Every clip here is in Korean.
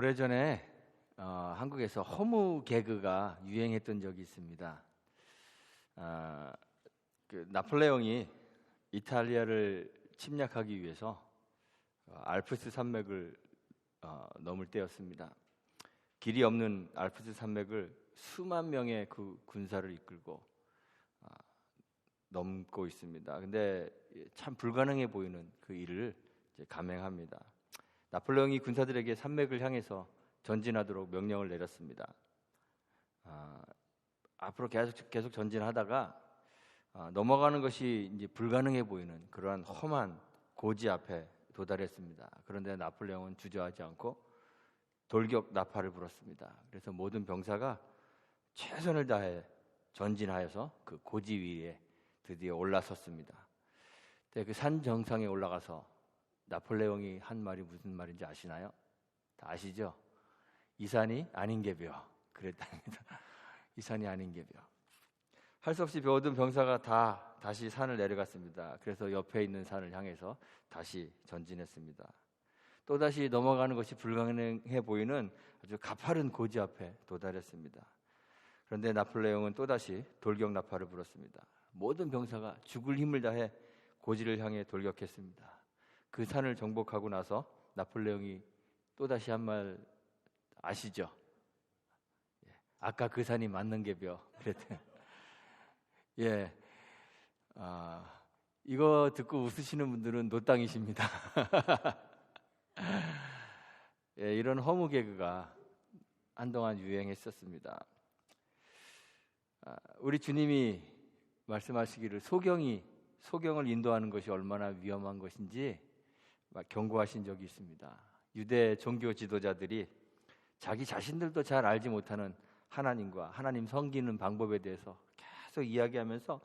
오래전에 한국에서 허무 개그가 유행했던 적이 있습니다. 나폴레옹이 이탈리아를 침략하기 위해서 알프스 산맥을 넘을 때였습니다. 길이 없는 알프스 산맥을 수만 명의 그 군사를 이끌고 넘고 있습니다. 근데 참 불가능해 보이는 그 일을 이제 감행합니다. 나폴레옹이 군사들에게 산맥을 향해서 전진하도록 명령을 내렸습니다. 앞으로 계속 전진하다가 넘어가는 것이 이제 불가능해 보이는 그러한 험한 고지 앞에 도달했습니다. 그런데 나폴레옹은 주저하지 않고 돌격 나팔을 불었습니다. 그래서 모든 병사가 최선을 다해 전진하여서 그 고지 위에 드디어 올라섰습니다. 그 산 정상에 올라가서 나폴레옹이 한 말이 무슨 말인지 아시나요? 다 아시죠? 이 산이 아닌 게벼 그랬답니다. 이 산이 아닌 게벼. 할 수 없이 모든 병사가 다시 산을 내려갔습니다. 그래서 옆에 있는 산을 향해서 다시 전진했습니다. 또다시 넘어가는 것이 불가능해 보이는 아주 가파른 고지 앞에 도달했습니다. 그런데 나폴레옹은 또다시 돌격 나팔을 불었습니다. 모든 병사가 죽을 힘을 다해 고지를 향해 돌격했습니다. 그 산을 정복하고 나서 나폴레옹이 또다시 한 말 아시죠? 아까 그 산이 맞는 게벼 그랬대요. 이거 듣고 웃으시는 분들은 노땅이십니다. 이런 허무 개그가 한동안 유행했었습니다. 우리 주님이 말씀하시기를 소경을 인도하는 것이 얼마나 위험한 것인지 경고하신 적이 있습니다. 유대 종교 지도자들이 자기 자신들도 잘 알지 못하는 하나님과 하나님 섬기는 방법에 대해서 계속 이야기하면서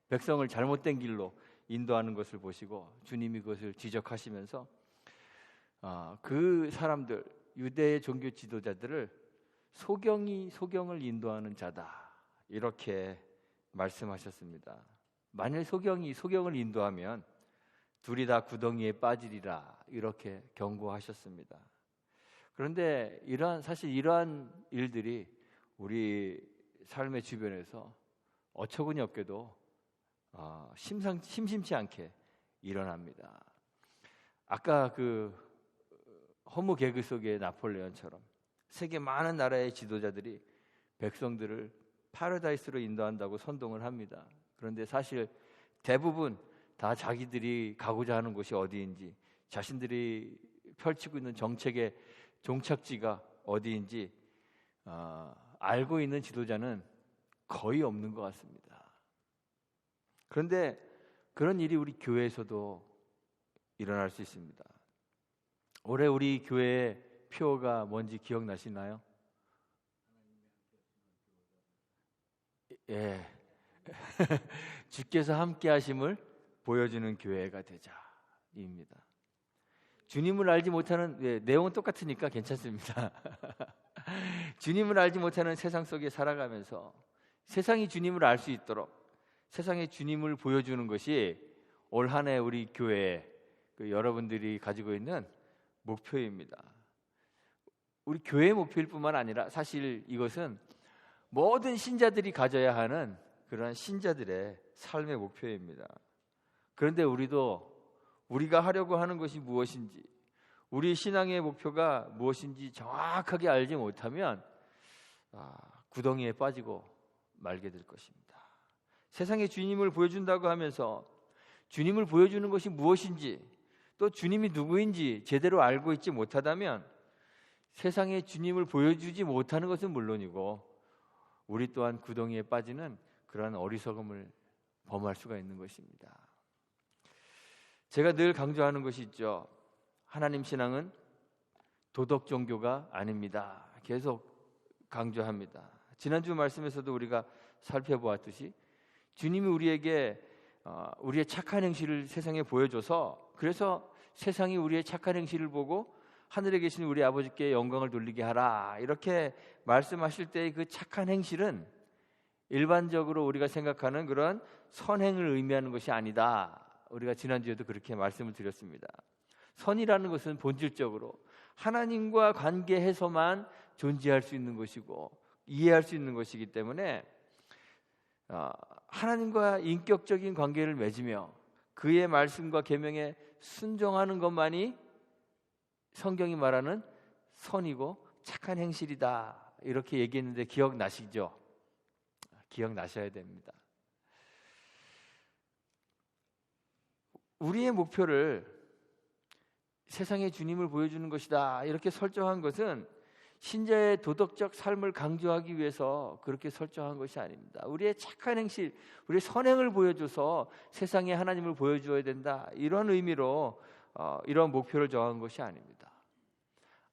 백성을 잘못된 길로 인도하는 것을 보시고 주님이 그것을 지적하시면서 그 사람들 유대의 종교 지도자들을 소경을 인도하는 자다 이렇게 말씀하셨습니다. 만일 소경을 인도하면 둘이 다 구덩이에 빠지리라 이렇게 경고하셨습니다. 그런데 사실 이러한 일들이 우리 삶의 주변에서 어처구니 없게도 심심치 않게 일어납니다. 아까 그 허무 개그 속의 나폴레옹처럼 세계 많은 나라의 지도자들이 백성들을 파라다이스로 인도한다고 선동을 합니다. 그런데 사실 대부분 다 자기들이 가고자 하는 곳이 어디인지, 자신들이 펼치고 있는 정책의 종착지가 어디인지 알고 있는 지도자는 거의 없는 것 같습니다. 그런데 그런 일이 우리 교회에서도 일어날 수 있습니다. 올해 우리 교회의 표어가 뭔지 기억나시나요? 주께서 함께 하심을 보여주는 교회가 되자입니다. 주님을 알지 못하는 내용은 똑같으니까 괜찮습니다. 주님을 알지 못하는 세상 속에 살아가면서 세상이 주님을 알 수 있도록 세상에 주님을 보여주는 것이 올 한 해 우리 교회 여러분들이 가지고 있는 목표입니다. 우리 교회의 목표일 뿐만 아니라 사실 이것은 모든 신자들이 가져야 하는 그런 신자들의 삶의 목표입니다. 그런데 우리가 하려고 하는 것이 무엇인지, 우리 신앙의 목표가 무엇인지 정확하게 알지 못하면 구덩이에 빠지고 말게 될 것입니다. 세상에 주님을 보여준다고 하면서 주님을 보여주는 것이 무엇인지 또 주님이 누구인지 제대로 알고 있지 못하다면 세상에 주님을 보여주지 못하는 것은 물론이고 우리 또한 구덩이에 빠지는 그러한 어리석음을 범할 수가 있는 것입니다. 제가 늘 강조하는 것이 있죠. 하나님 신앙은 도덕 종교가 아닙니다. 계속 강조합니다. 지난주 말씀에서도 우리가 살펴보았듯이 주님이 우리에게 우리의 착한 행실을 세상에 보여줘서 그래서 세상이 우리의 착한 행실을 보고 하늘에 계신 우리 아버지께 영광을 돌리게 하라 이렇게 말씀하실 때의 그 착한 행실은 일반적으로 우리가 생각하는 그런 선행을 의미하는 것이 아니다. 우리가 지난주에도 그렇게 말씀을 드렸습니다. 선이라는 것은 본질적으로 하나님과 관계해서만 존재할 수 있는 것이고 이해할 수 있는 것이기 때문에 하나님과 인격적인 관계를 맺으며 그의 말씀과 계명에 순종하는 것만이 성경이 말하는 선이고 착한 행실이다, 이렇게 얘기했는데 기억나시죠? 기억나셔야 됩니다. 우리의 목표를 세상에 주님을 보여주는 것이다, 이렇게 설정한 것은 신자의 도덕적 삶을 강조하기 위해서 그렇게 설정한 것이 아닙니다. 우리의 착한 행실, 우리의 선행을 보여줘서 세상에 하나님을 보여줘야 된다, 이런 의미로 이런 목표를 정한 것이 아닙니다.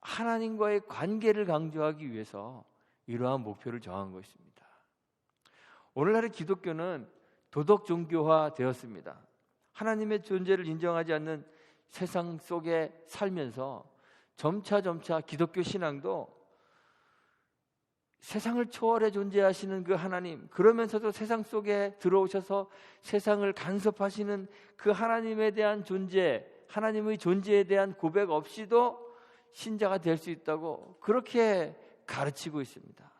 하나님과의 관계를 강조하기 위해서 이러한 목표를 정한 것입니다. 오늘날의 기독교는 도덕 종교화 되었습니다. 하나님의 존재를 인정하지 않는 세상 속에 살면서 점차 기독교 신앙도 세상을 초월해 존재하시는 그 하나님, 그러면서도 세상 속에 들어오셔서 세상을 간섭하시는 그 하나님에 대한 존재, 하나님의 존재에 대한 고백 없이도 신자가 될 수 있다고 그렇게 가르치고 있습니다.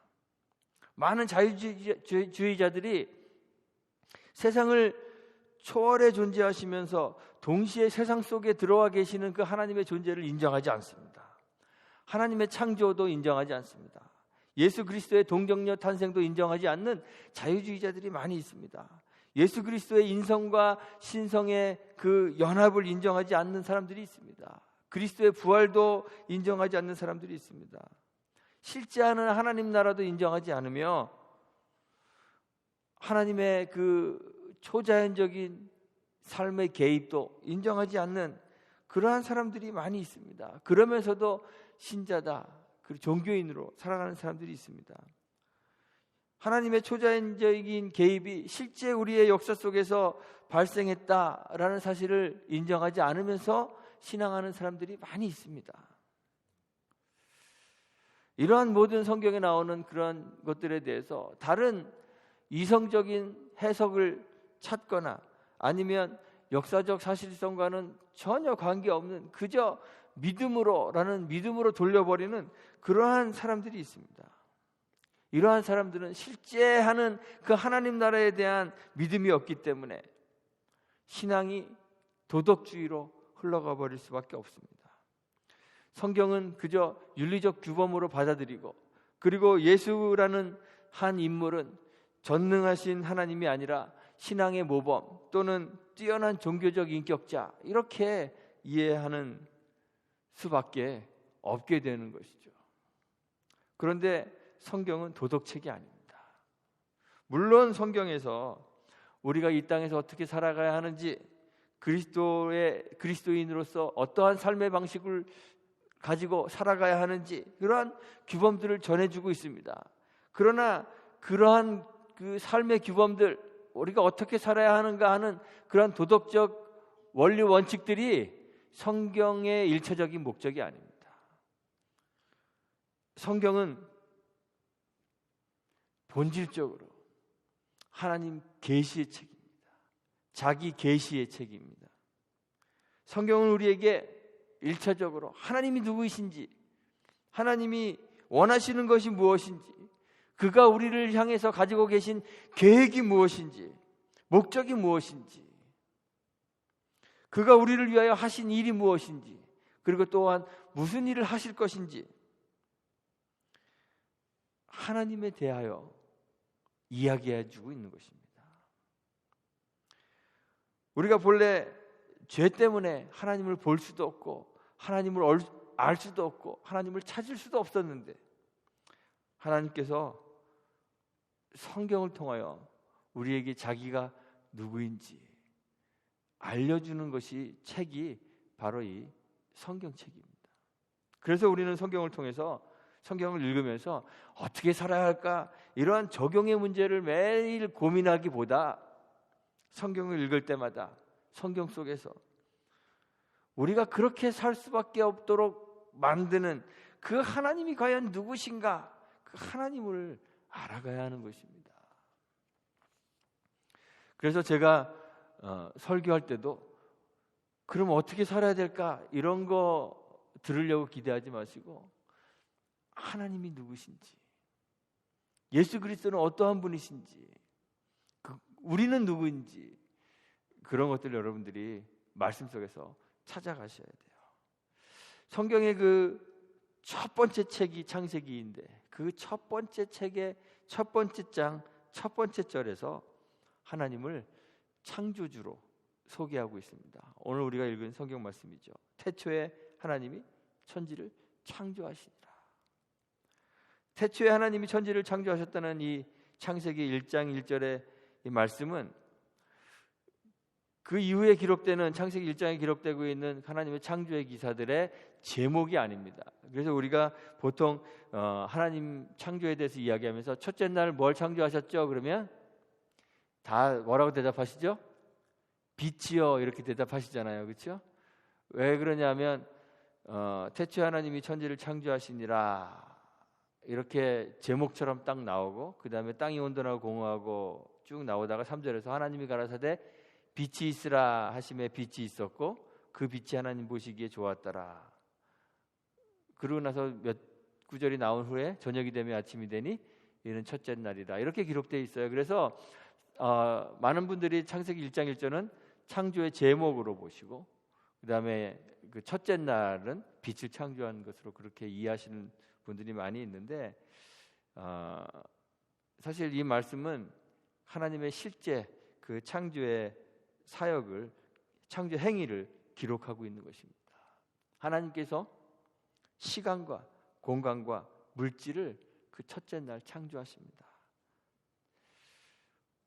많은 자유주의자들이 세상을 초월해 존재하시면서 동시에 세상 속에 들어와 계시는 그 하나님의 존재를 인정하지 않습니다. 하나님의 창조도 인정하지 않습니다. 예수 그리스도의 동정녀 탄생도 인정하지 않는 자유주의자들이 많이 있습니다. 예수 그리스도의 인성과 신성의 그 연합을 인정하지 않는 사람들이 있습니다. 그리스도의 부활도 인정하지 않는 사람들이 있습니다. 실제하는 하나님 나라도 인정하지 않으며 하나님의 그 초자연적인 삶의 개입도 인정하지 않는 그러한 사람들이 많이 있습니다. 그러면서도 신자다, 그리고 종교인으로 살아가는 사람들이 있습니다. 하나님의 초자연적인 개입이 실제 우리의 역사 속에서 발생했다라는 사실을 인정하지 않으면서 신앙하는 사람들이 많이 있습니다. 이러한 모든 성경에 나오는 그런 것들에 대해서 다른 이성적인 해석을 찾거나 아니면 역사적 사실성과는 전혀 관계없는 그저 믿음으로라는 믿음으로 돌려버리는 그러한 사람들이 있습니다. 이러한 사람들은 실제 하는 그 하나님 나라에 대한 믿음이 없기 때문에 신앙이 도덕주의로 흘러가 버릴 수밖에 없습니다. 성경은 그저 윤리적 규범으로 받아들이고, 그리고 예수라는 한 인물은 전능하신 하나님이 아니라 신앙의 모범 또는 뛰어난 종교적 인격자, 이렇게 이해하는 수밖에 없게 되는 것이죠. 그런데 성경은 도덕책이 아닙니다. 물론 성경에서 우리가 이 땅에서 어떻게 살아가야 하는지, 그리스도인으로서 어떠한 삶의 방식을 가지고 살아가야 하는지 그러한 규범들을 전해주고 있습니다. 그러나 그러한 그 삶의 규범들, 우리가 어떻게 살아야 하는가 하는 그러한 도덕적 원리 원칙들이 성경의 일차적인 목적이 아닙니다. 성경은 본질적으로 하나님 계시의 책입니다. 자기 계시의 책입니다. 성경은 우리에게 일차적으로 하나님이 누구이신지, 하나님이 원하시는 것이 무엇인지, 그가 우리를 향해서 가지고 계신 계획이 무엇인지, 목적이 무엇인지, 그가 우리를 위하여 하신 일이 무엇인지, 그리고 또한 무슨 일을 하실 것인지 하나님에 대하여 이야기해 주고 있는 것입니다. 우리가 본래 죄 때문에 하나님을 볼 수도 없고 하나님을 알 수도 없고 하나님을 찾을 수도 없었는데, 하나님께서 성경을 통하여 우리에게 자기가 누구인지 알려주는 것이 책이 바로 이 성경책입니다. 그래서 우리는 성경을 통해서, 성경을 읽으면서 어떻게 살아야 할까, 이러한 적용의 문제를 매일 고민하기보다 성경을 읽을 때마다 성경 속에서 우리가 그렇게 살 수밖에 없도록 만드는 그 하나님이 과연 누구신가, 그 하나님을 알아가야 하는 것입니다. 그래서 제가 설교할 때도 그럼 어떻게 살아야 될까, 이런 거 들으려고 기대하지 마시고 하나님이 누구신지, 예수 그리스도는 어떠한 분이신지, 우리는 누구인지, 그런 것들 여러분들이 말씀 속에서 찾아가셔야 돼요. 성경의 그 첫 번째 책이 창세기인데 그 첫 번째 책의 첫 번째 장 첫 번째 절에서 하나님을 창조주로 소개하고 있습니다. 오늘 우리가 읽은 성경 말씀이죠. 태초에 하나님이 천지를 창조하시니라. 태초에 하나님이 천지를 창조하셨다는 이 창세기 1장 1절의 이 말씀은 그 이후에 기록되는 창세기 1장에 기록되고 있는 하나님의 창조의 기사들의 제목이 아닙니다. 그래서 우리가 보통 하나님 창조에 대해서 이야기하면서 첫째 날 뭘 창조하셨죠? 그러면 다 뭐라고 대답하시죠? 빛이요, 이렇게 대답하시잖아요. 그렇죠? 왜 그러냐면 태초에 하나님이 천지를 창조하시니라 이렇게 제목처럼 딱 나오고, 그 다음에 땅이 온전하고 공허하고 쭉 나오다가 3절에서 하나님이 가라사대 빛이 있으라 하심에 빛이 있었고 그 빛이 하나님 보시기에 좋았더라. 그러고 나서 몇 구절이 나온 후에 저녁이 되며 아침이 되니 이는 첫째 날이다, 이렇게 기록되어 있어요. 그래서 많은 분들이 창세기 1장 1절은 창조의 제목으로 보시고, 그 다음에 그 첫째 날은 빛을 창조한 것으로 그렇게 이해하시는 분들이 많이 있는데, 사실 이 말씀은 하나님의 실제 그 창조의 사역을, 창조 행위를 기록하고 있는 것입니다. 하나님께서 시간과 공간과 물질을 그 첫째 날 창조하십니다.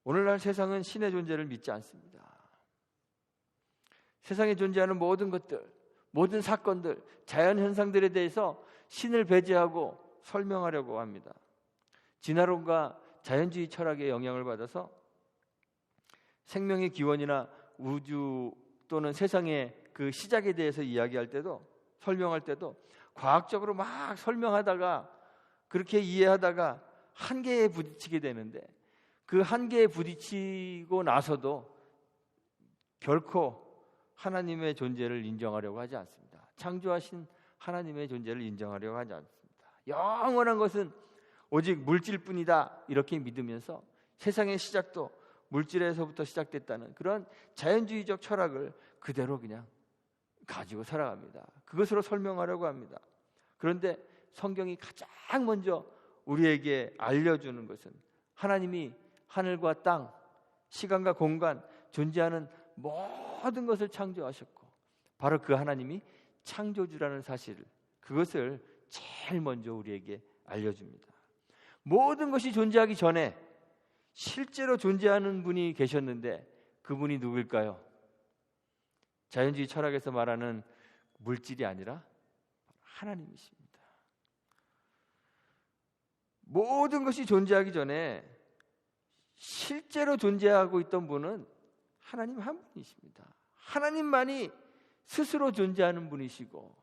오늘날 세상은 신의 존재를 믿지 않습니다. 세상에 존재하는 모든 것들, 모든 사건들, 자연 현상들에 대해서 신을 배제하고 설명하려고 합니다. 진화론과 자연주의 철학의 영향을 받아서 생명의 기원이나 우주 또는 세상의 그 시작에 대해서 이야기할 때도, 설명할 때도 과학적으로 막 설명하다가 그렇게 이해하다가 한계에 부딪히게 되는데, 그 한계에 부딪히고 나서도 결코 하나님의 존재를 인정하려고 하지 않습니다. 창조하신 하나님의 존재를 인정하려고 하지 않습니다. 영원한 것은 오직 물질뿐이다, 이렇게 믿으면서 세상의 시작도 물질에서부터 시작됐다는 그런 자연주의적 철학을 그대로 그냥 가지고 살아갑니다. 그것으로 설명하려고 합니다. 그런데 성경이 가장 먼저 우리에게 알려주는 것은 하나님이 하늘과 땅, 시간과 공간, 존재하는 모든 것을 창조하셨고 바로 그 하나님이 창조주라는 사실, 그것을 제일 먼저 우리에게 알려줍니다. 모든 것이 존재하기 전에 실제로 존재하는 분이 계셨는데 그분이 누구일까요? 자연주의 철학에서 말하는 물질이 아니라 하나님이십니다. 모든 것이 존재하기 전에 실제로 존재하고 있던 분은 하나님 한 분이십니다. 하나님만이 스스로 존재하는 분이시고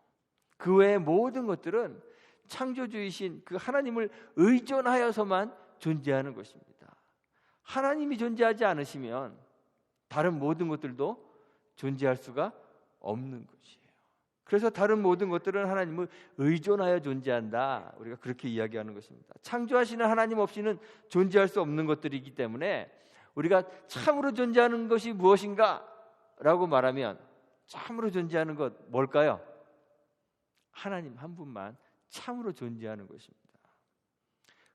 그 외의 모든 것들은 창조주이신 그 하나님을 의존하여서만 존재하는 것입니다. 하나님이 존재하지 않으시면 다른 모든 것들도 존재할 수가 없는 것이에요. 그래서 다른 모든 것들은 하나님을 의존하여 존재한다, 우리가 그렇게 이야기하는 것입니다. 창조하시는 하나님 없이는 존재할 수 없는 것들이기 때문에 우리가 참으로 존재하는 것이 무엇인가 라고 말하면 참으로 존재하는 것 뭘까요? 하나님 한 분만 참으로 존재하는 것입니다.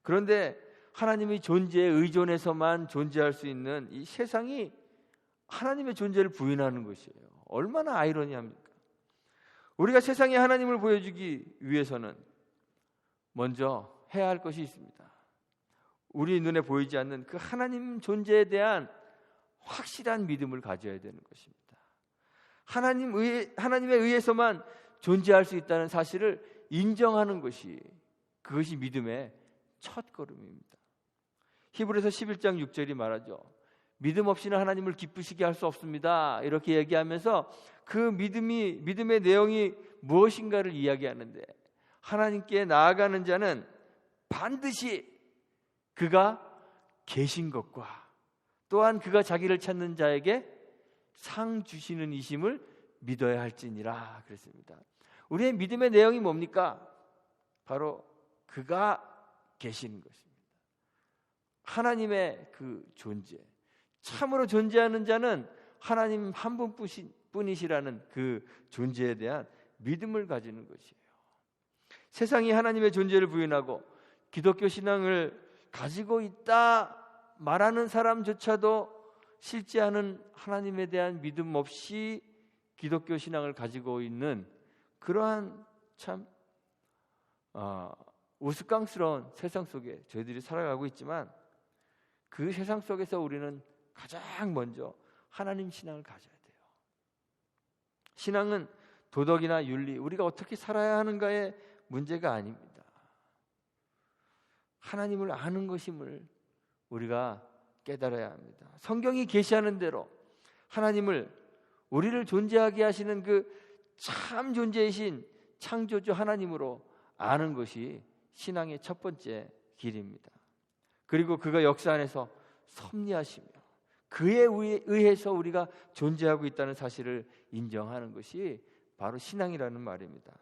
그런데 하나님의 존재에 의존해서만 존재할 수 있는 이 세상이 하나님의 존재를 부인하는 것이에요. 얼마나 아이러니합니까? 우리가 세상에 하나님을 보여주기 위해서는 먼저 해야 할 것이 있습니다. 우리 눈에 보이지 않는 그 하나님 존재에 대한 확실한 믿음을 가져야 되는 것입니다. 하나님에 의해서만 존재할 수 있다는 사실을 인정하는 것이, 그것이 믿음의 첫 걸음입니다. 히브리서 11장 6절이 말하죠. 믿음 없이는 하나님을 기쁘시게 할 수 없습니다, 이렇게 얘기하면서 그 믿음의 내용이 무엇인가를 이야기하는데, 하나님께 나아가는 자는 반드시 그가 계신 것과 또한 그가 자기를 찾는 자에게 상 주시는 이심을 믿어야 할지니라 그랬습니다. 우리의 믿음의 내용이 뭡니까? 바로 그가 계시는 것입니다. 하나님의 그 존재, 참으로 존재하는 자는 하나님 한 분뿐이시라는 그 존재에 대한 믿음을 가지는 것이에요. 세상이 하나님의 존재를 부인하고 기독교 신앙을 가지고 있다 말하는 사람조차도 실제하는 하나님에 대한 믿음 없이 기독교 신앙을 가지고 있는 그러한 참 우스꽝스러운 세상 속에 저희들이 살아가고 있지만, 그 세상 속에서 우리는 가장 먼저 하나님 신앙을 가져야 돼요. 신앙은 도덕이나 윤리, 우리가 어떻게 살아야 하는가의 문제가 아닙니다. 하나님을 아는 것임을 우리가 깨달아야 합니다. 성경이 계시하는 대로 하나님을, 우리를 존재하게 하시는 그 참 존재이신 창조주 하나님으로 아는 것이 신앙의 첫 번째 길입니다. 그리고 그가 역사 안에서 섭리하시며 그에 의해서 우리가 존재하고 있다는 사실을 인정하는 것이 바로 신앙이라는 말입니다.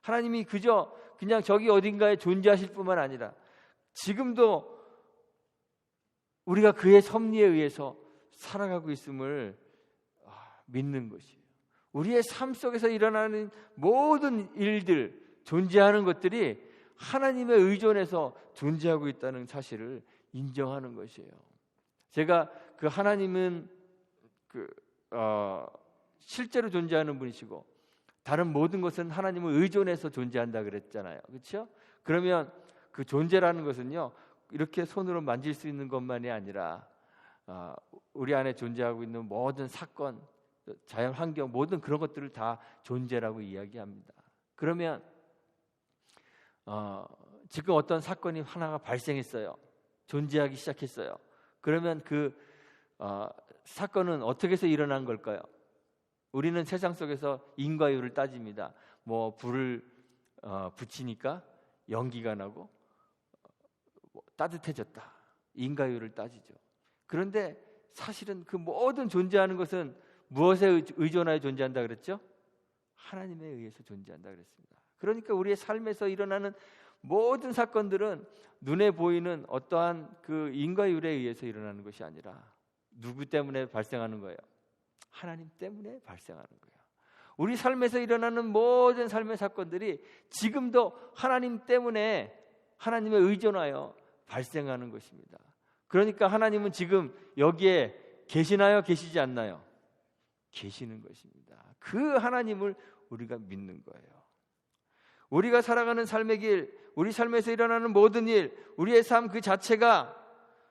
하나님이 그냥 저기 어딘가에 존재하실 뿐만 아니라 지금도 우리가 그의 섭리에 의해서 살아가고 있음을 믿는 것이에요. 우리의 삶 속에서 일어나는 모든 일들, 존재하는 것들이 하나님의 의존에서 존재하고 있다는 사실을 인정하는 것이에요. 제가 그 하나님은 실제로 존재하는 분이시고 다른 모든 것은 하나님을 의존해서 존재한다 그랬잖아요. 그렇죠? 그러면 그 존재라는 것은요, 이렇게 손으로 만질 수 있는 것만이 아니라 우리 안에 존재하고 있는 모든 사건, 자연 환경, 모든 그런 것들을 다 존재라고 이야기합니다. 그러면 지금 어떤 사건이 하나가 발생했어요. 존재하기 시작했어요. 그러면 그 사건은 어떻게 해서 일어난 걸까요? 우리는 세상 속에서 인과율을 따집니다. 뭐 불을 붙이니까 연기가 나고 따뜻해졌다. 인과율을 따지죠. 그런데 사실은 그 모든 존재하는 것은 무엇에 의존하여 존재한다 그랬죠? 하나님에 의해서 존재한다 그랬습니다. 그러니까 우리의 삶에서 일어나는 모든 사건들은 눈에 보이는 어떠한 그 인과율에 의해서 일어나는 것이 아니라 누구 때문에 발생하는 거예요? 하나님 때문에 발생하는 거예요. 우리 삶에서 일어나는 모든 삶의 사건들이 지금도 하나님 때문에, 하나님에 의존하여 발생하는 것입니다. 그러니까 하나님은 지금 여기에 계시나요? 계시지 않나요? 계시는 것입니다. 그 하나님을 우리가 믿는 거예요. 우리가 살아가는 삶의 길, 우리 삶에서 일어나는 모든 일, 우리의 삶 그 자체가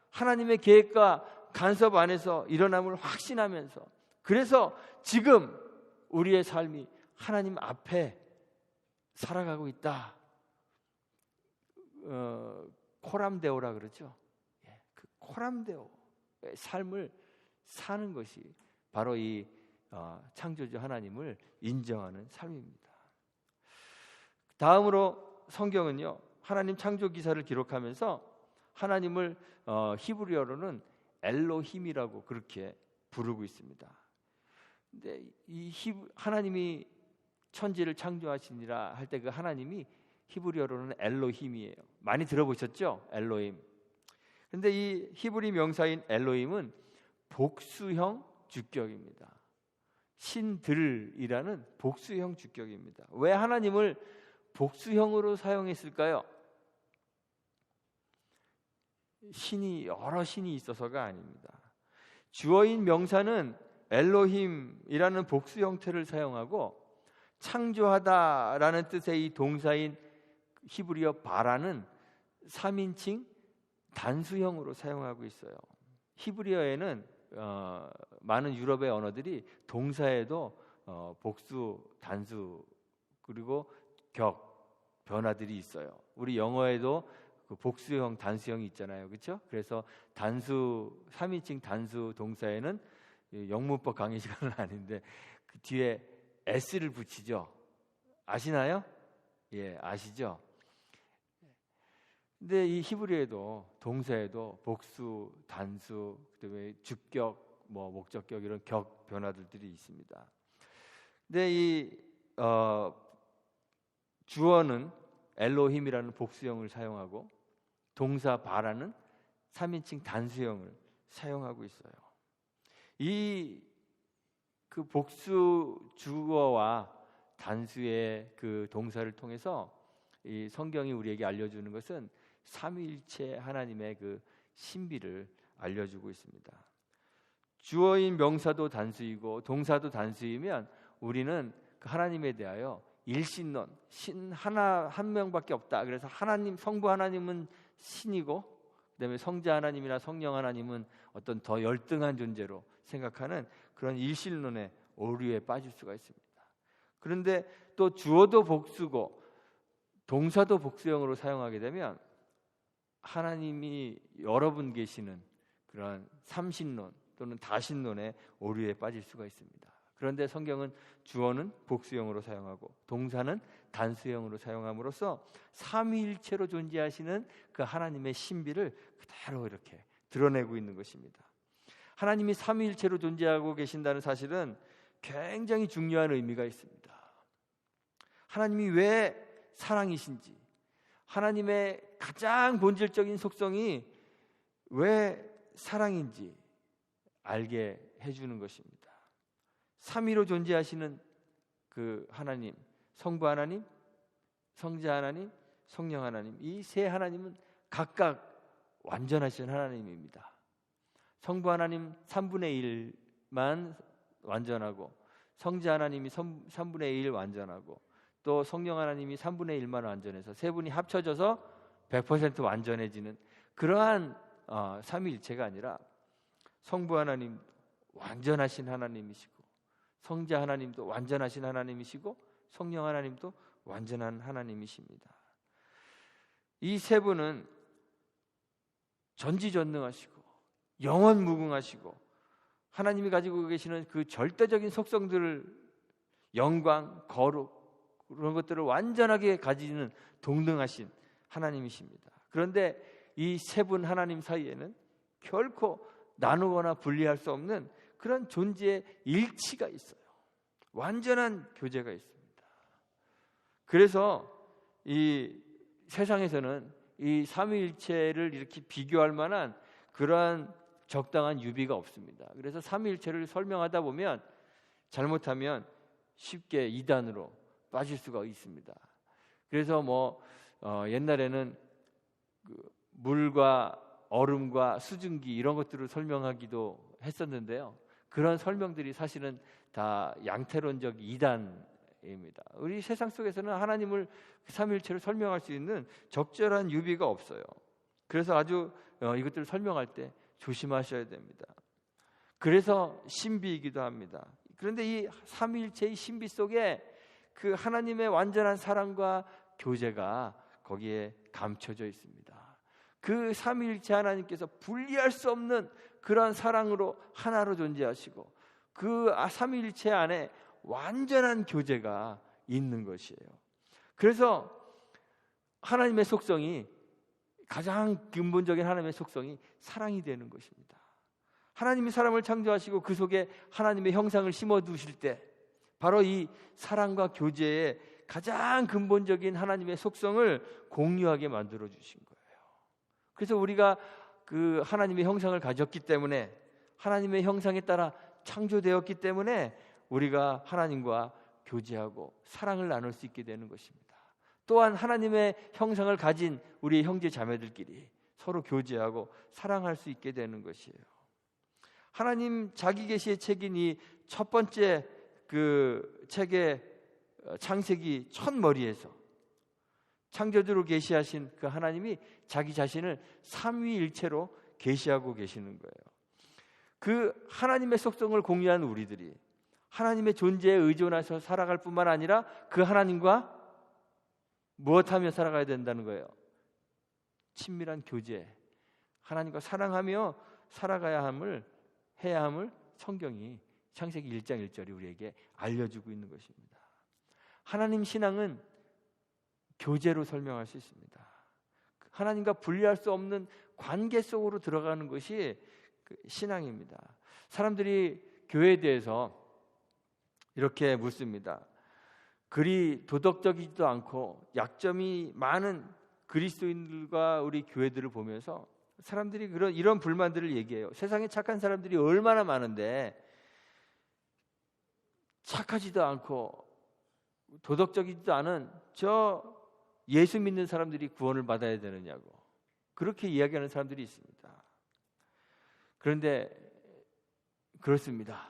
하나님의 계획과 간섭 안에서 일어남을 확신하면서, 그래서 지금 우리의 삶이 하나님 앞에 살아가고 있다. 코람데오라 그러죠. 그 코람데오의 삶을 사는 것이 바로 이 창조주 하나님을 인정하는 삶입니다. 다음으로 성경은요, 하나님 창조 기사를 기록하면서 하나님을 히브리어로는 엘로힘이라고 그렇게 부르고 있습니다. 근데 이 하나님이 천지를 창조하시니라 할 때 그 하나님이 히브리어로는 엘로힘이에요. 많이 들어보셨죠? 엘로힘. 근데 이 히브리 명사인 엘로힘은 복수형 주격입니다. 신들이라는 복수형 주격입니다. 왜 하나님을 복수형으로 사용했을까요? 여러 신이 있어서가 아닙니다. 주어인 명사는 엘로힘이라는 복수 형태를 사용하고 창조하다라는 뜻의 이 동사인 히브리어 바라는 3인칭 단수형으로 사용하고 있어요. 히브리어에는 많은 유럽의 언어들이 동사에도 복수, 단수 그리고 격 변화들이 있어요. 우리 영어에도 그 복수형, 단수형이 있잖아요, 그렇죠? 그래서 단수 3인칭 단수 동사에는 영문법 강의 시간은 아닌데 그 뒤에 s를 붙이죠. 아시나요? 예, 아시죠? 근데 이 히브리어에도 동사에도 복수, 단수, 그다음에 주격, 목적격 이런 격 변화들이 있습니다. 근데 이 주어는 엘로힘이라는 복수형을 사용하고 동사 바라는 3인칭 단수형을 사용하고 있어요. 이 그 복수 주어와 단수의 그 동사를 통해서 이 성경이 우리에게 알려주는 것은 삼위일체 하나님의 그 신비를 알려주고 있습니다. 주어인 명사도 단수이고 동사도 단수이면 우리는 그 하나님에 대하여 일신론, 신 하나 한 명밖에 없다. 그래서 하나님, 성부 하나님은 신이고 그다음에 성자 하나님이나 성령 하나님은 어떤 더 열등한 존재로 생각하는 그런 일신론의 오류에 빠질 수가 있습니다. 그런데 또 주어도 복수고 동사도 복수형으로 사용하게 되면 하나님이 여러 분 계시는 그런 삼신론 또는 다신론의 오류에 빠질 수가 있습니다. 그런데 성경은 주어는 복수형으로 사용하고 동사는 단수형으로 사용함으로써 삼위일체로 존재하시는 그 하나님의 신비를 그대로 이렇게 드러내고 있는 것입니다. 하나님이 삼위일체로 존재하고 계신다는 사실은 굉장히 중요한 의미가 있습니다. 하나님이 왜 사랑이신지, 하나님의 가장 본질적인 속성이 왜 사랑인지 알게 해주는 것입니다. 삼위로 존재하시는 그 하나님, 성부 하나님, 성자 하나님, 성령 하나님, 이 세 하나님은 각각 완전하신 하나님입니다. 성부 하나님 3분의 1만 완전하고, 성자 하나님이 3분의 1 완전하고, 또 성령 하나님이 3분의 1만 완전해서 세 분이 합쳐져서 100% 완전해지는 그러한 삼위일체가 아니라 성부 하나님 완전하신 하나님이시고, 성자 하나님도 완전하신 하나님이시고, 성령 하나님도 완전한 하나님이십니다. 이 세 분은 전지전능하시고 영원무궁하시고 하나님이 가지고 계시는 그 절대적인 속성들을, 영광, 거룩, 그런 것들을 완전하게 가지는 동등하신 하나님이십니다. 그런데 이 세 분 하나님 사이에는 결코 나누거나 분리할 수 없는 그런 존재의 일치가 있어요. 완전한 교제가 있습니다. 그래서 이 세상에서는 이 삼위일체를 이렇게 비교할 만한 그러한 적당한 유비가 없습니다. 그래서 삼위일체를 설명하다 보면 잘못하면 쉽게 이단으로 빠질 수가 있습니다. 그래서 옛날에는 그 물과 얼음과 수증기 이런 것들을 설명하기도 했었는데요. 그런 설명들이 사실은 다 양태론적 이단입니다. 우리 세상 속에서는 하나님을 삼위일체를 설명할 수 있는 적절한 유비가 없어요. 그래서 아주 이것들을 설명할 때 조심하셔야 됩니다. 그래서 신비이기도 합니다. 그런데 이 삼위일체의 신비 속에 그 하나님의 완전한 사랑과 교제가 거기에 감춰져 있습니다. 그 삼위일체 하나님께서 분리할 수 없는 그러한 사랑으로 하나로 존재하시고 그 삼위일체 안에 완전한 교제가 있는 것이에요. 그래서 하나님의 속성이, 가장 근본적인 하나님의 속성이 사랑이 되는 것입니다. 하나님이 사람을 창조하시고 그 속에 하나님의 형상을 심어두실 때 바로 이 사랑과 교제의 가장 근본적인 하나님의 속성을 공유하게 만들어 주신 거예요. 그래서 우리가 그 하나님의 형상을 가졌기 때문에, 하나님의 형상에 따라 창조되었기 때문에 우리가 하나님과 교제하고 사랑을 나눌 수 있게 되는 것입니다. 또한 하나님의 형상을 가진 우리 형제 자매들끼리 서로 교제하고 사랑할 수 있게 되는 것이에요. 하나님 자기 계시의 책인 이 첫 번째 그 책의 창세기 첫 머리에서 창조주로 계시하신 그 하나님이 자기 자신을 삼위일체로 계시하고 계시는 거예요. 그 하나님의 속성을 공유한 우리들이 하나님의 존재에 의존해서 살아갈 뿐만 아니라 그 하나님과 무엇하며 살아가야 된다는 거예요? 친밀한 교제, 하나님과 사랑하며 살아가야 함을, 해야 함을 성경이 창세기 1장 1절이 우리에게 알려주고 있는 것입니다. 하나님 신앙은 교제로 설명할 수 있습니다. 하나님과 분리할 수 없는 관계 속으로 들어가는 것이 신앙입니다. 사람들이 교회에 대해서 이렇게 묻습니다. 그리 도덕적이지도 않고 약점이 많은 그리스도인들과 우리 교회들을 보면서 사람들이 이런 불만들을 얘기해요. 세상에 착한 사람들이 얼마나 많은데 착하지도 않고 도덕적이지도 않은 저 예수 믿는 사람들이 구원을 받아야 되느냐고 그렇게 이야기하는 사람들이 있습니다. 그런데 그렇습니다.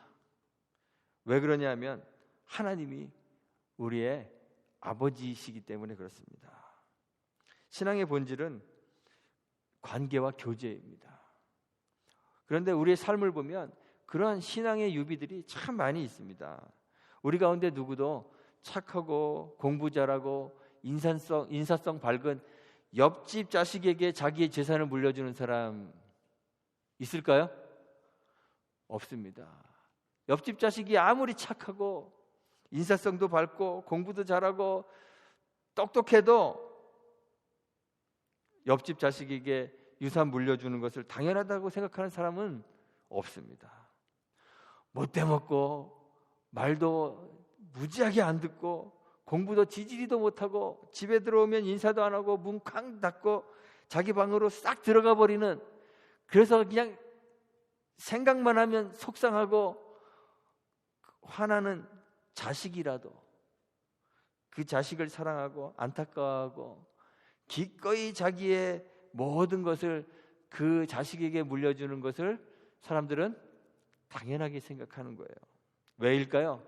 왜 그러냐면 하나님이 우리의 아버지이시기 때문에 그렇습니다. 신앙의 본질은 관계와 교제입니다. 그런데 우리의 삶을 보면 그러한 신앙의 유비들이 참 많이 있습니다. 우리 가운데 누구도 착하고 공부 잘하고 인사성 밝은 옆집 자식에게 자기의 재산을 물려주는 사람 있을까요? 없습니다. 옆집 자식이 아무리 착하고 인사성도 밝고 공부도 잘하고 똑똑해도 옆집 자식에게 유산 물려주는 것을 당연하다고 생각하는 사람은 없습니다. 못돼 먹고 말도 무지하게 안 듣고 공부도 지지리도 못하고 집에 들어오면 인사도 안 하고 문 쾅 닫고 자기 방으로 싹 들어가 버리는, 그래서 그냥 생각만 하면 속상하고 화나는 자식이라도 그 자식을 사랑하고 안타까워하고 기꺼이 자기의 모든 것을 그 자식에게 물려주는 것을 사람들은 당연하게 생각하는 거예요. 왜일까요?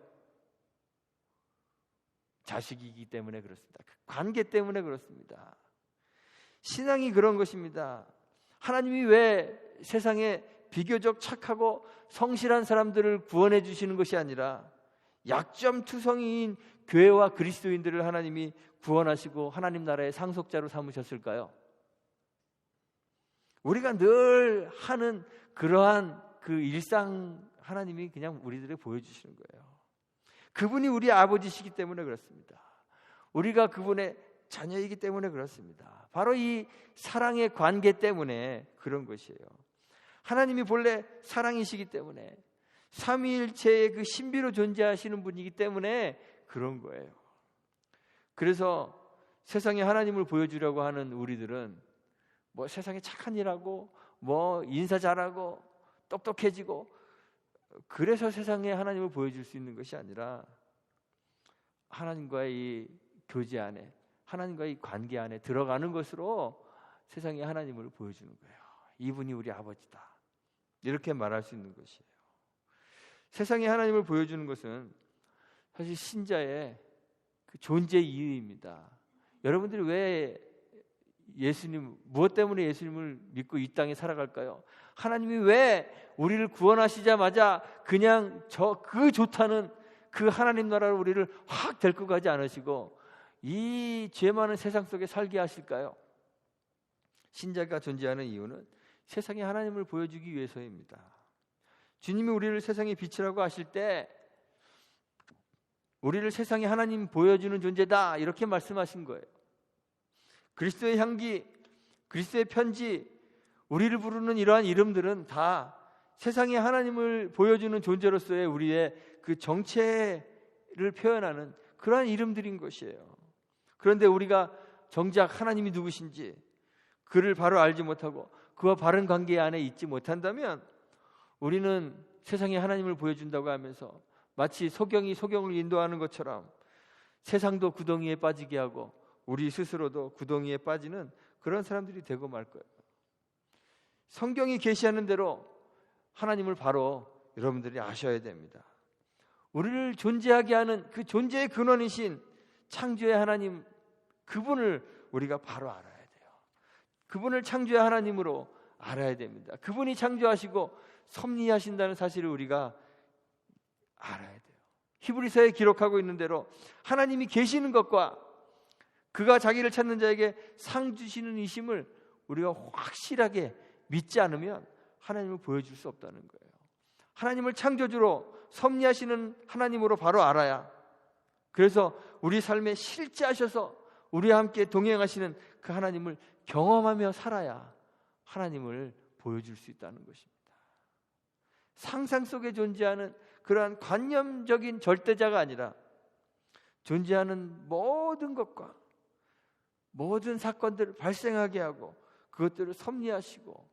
자식이기 때문에 그렇습니다. 그 관계 때문에 그렇습니다. 신앙이 그런 것입니다. 하나님이 왜 세상에 비교적 착하고 성실한 사람들을 구원해 주시는 것이 아니라 약점투성이인 교회와 그리스도인들을 하나님이 구원하시고 하나님 나라의 상속자로 삼으셨을까요? 우리가 늘 하는 그러한 그 일상 하나님이 그냥 우리들에게 보여주시는 거예요. 그분이 우리 아버지시기 때문에 그렇습니다. 우리가 그분의 자녀이기 때문에 그렇습니다. 바로 이 사랑의 관계 때문에 그런 것이에요. 하나님이 본래 사랑이시기 때문에 삼위일체의 그 신비로 존재하시는 분이기 때문에 그런 거예요. 그래서 세상에 하나님을 보여주려고 하는 우리들은 뭐 세상에 착한 일하고 뭐 인사 잘하고 똑똑해지고 그래서 세상에 하나님을 보여줄 수 있는 것이 아니라 하나님과의 이 교제 안에, 하나님과의 이 관계 안에 들어가는 것으로 세상에 하나님을 보여주는 거예요. 이분이 우리 아버지다, 이렇게 말할 수 있는 것이에요. 세상에 하나님을 보여주는 것은 사실 신자의 그 존재 이유입니다. 여러분들이 왜 무엇 때문에 예수님을 믿고 이 땅에 살아갈까요? 하나님이 왜 우리를 구원하시자마자 그냥 그 좋다는 그 하나님 나라로 우리를 확 데리고 가지 않으시고 이 죄 많은 세상 속에 살게 하실까요? 신자가 존재하는 이유는 세상에 하나님을 보여주기 위해서입니다. 주님이 우리를 세상의 빛이라고 하실 때 우리를 세상에 하나님 보여주는 존재다, 이렇게 말씀하신 거예요. 그리스도의 향기, 그리스도의 편지, 우리를 부르는 이러한 이름들은 다 세상에 하나님을 보여주는 존재로서의 우리의 그 정체를 표현하는 그러한 이름들인 것이에요. 그런데 우리가 정작 하나님이 누구신지 그를 바로 알지 못하고 그와 바른 관계 안에 있지 못한다면 우리는 세상에 하나님을 보여준다고 하면서 마치 소경이 소경을 인도하는 것처럼 세상도 구덩이에 빠지게 하고 우리 스스로도 구덩이에 빠지는 그런 사람들이 되고 말 거예요. 성경이 계시하는 대로 하나님을 바로 여러분들이 아셔야 됩니다. 우리를 존재하게 하는 그 존재의 근원이신 창조의 하나님, 그분을 우리가 바로 알아야 돼요. 그분을 창조의 하나님으로 알아야 됩니다. 그분이 창조하시고 섭리하신다는 사실을 우리가 알아야 돼요. 히브리서에 기록하고 있는 대로 하나님이 계시는 것과 그가 자기를 찾는 자에게 상 주시는 이심을 우리가 확실하게 믿지 않으면 하나님을 보여줄 수 없다는 거예요. 하나님을 창조주로 섭리하시는 하나님으로 바로 알아야, 그래서 우리 삶에 실제하셔서 우리와 함께 동행하시는 그 하나님을 경험하며 살아야 하나님을 보여줄 수 있다는 것입니다. 상상 속에 존재하는 그러한 관념적인 절대자가 아니라 존재하는 모든 것과 모든 사건들을 발생하게 하고 그것들을 섭리하시고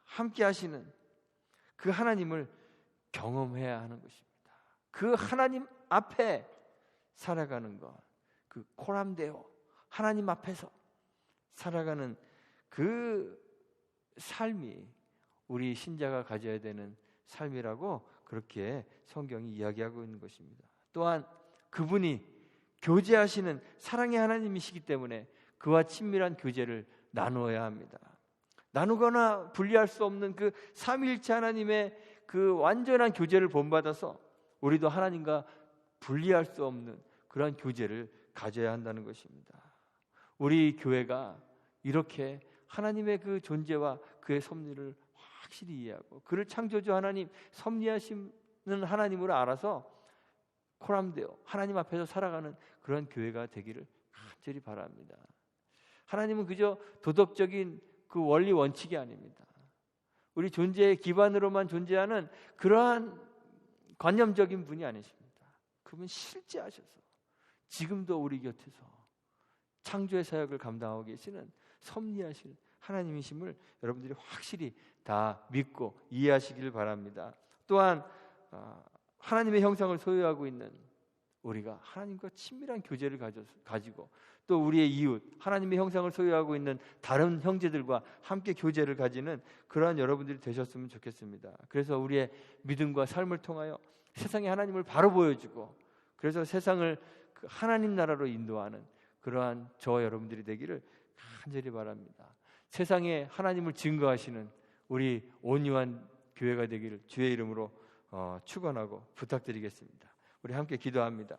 함께 하시는 그 하나님을 경험해야 하는 것입니다. 그 하나님 앞에 살아가는 것, 그 코람데오, 하나님 앞에서 살아가는 그 삶이 우리 신자가 가져야 되는 삶이라고 그렇게 성경이 이야기하고 있는 것입니다. 또한 그분이 교제하시는 사랑의 하나님이시기 때문에 그와 친밀한 교제를 나누어야 합니다. 나누거나 분리할 수 없는 그 삼위일체 하나님의 그 완전한 교제를 본받아서 우리도 하나님과 분리할 수 없는 그러한 교제를 가져야 한다는 것입니다. 우리 교회가 이렇게 하나님의 그 존재와 그의 섭리를 확실히 이해하고 그를 창조주 하나님, 섭리하시는 하나님으로 알아서 코람데오, 하나님 앞에서 살아가는 그런 교회가 되기를 간절히 바랍니다. 하나님은 그저 도덕적인 그 원리 원칙이 아닙니다. 우리 존재의 기반으로만 존재하는 그러한 관념적인 분이 아니십니다. 그분 실제하셔서 지금도 우리 곁에서 창조의 사역을 감당하고 계시는 섭리하신 하나님이심을 여러분들이 확실히 다 믿고 이해하시길 바랍니다. 또한 하나님의 형상을 소유하고 있는 우리가 하나님과 친밀한 교제를 가지고 또 우리의 이웃, 하나님의 형상을 소유하고 있는 다른 형제들과 함께 교제를 가지는 그러한 여러분들이 되셨으면 좋겠습니다. 그래서 우리의 믿음과 삶을 통하여 세상에 하나님을 바로 보여주고 그래서 세상을 하나님 나라로 인도하는 그러한 저와 여러분들이 되기를 간절히 바랍니다. 세상에 하나님을 증거하시는 우리 온유한 교회가 되기를 주의 이름으로 축원하고 부탁드리겠습니다. 우리 함께 기도합니다.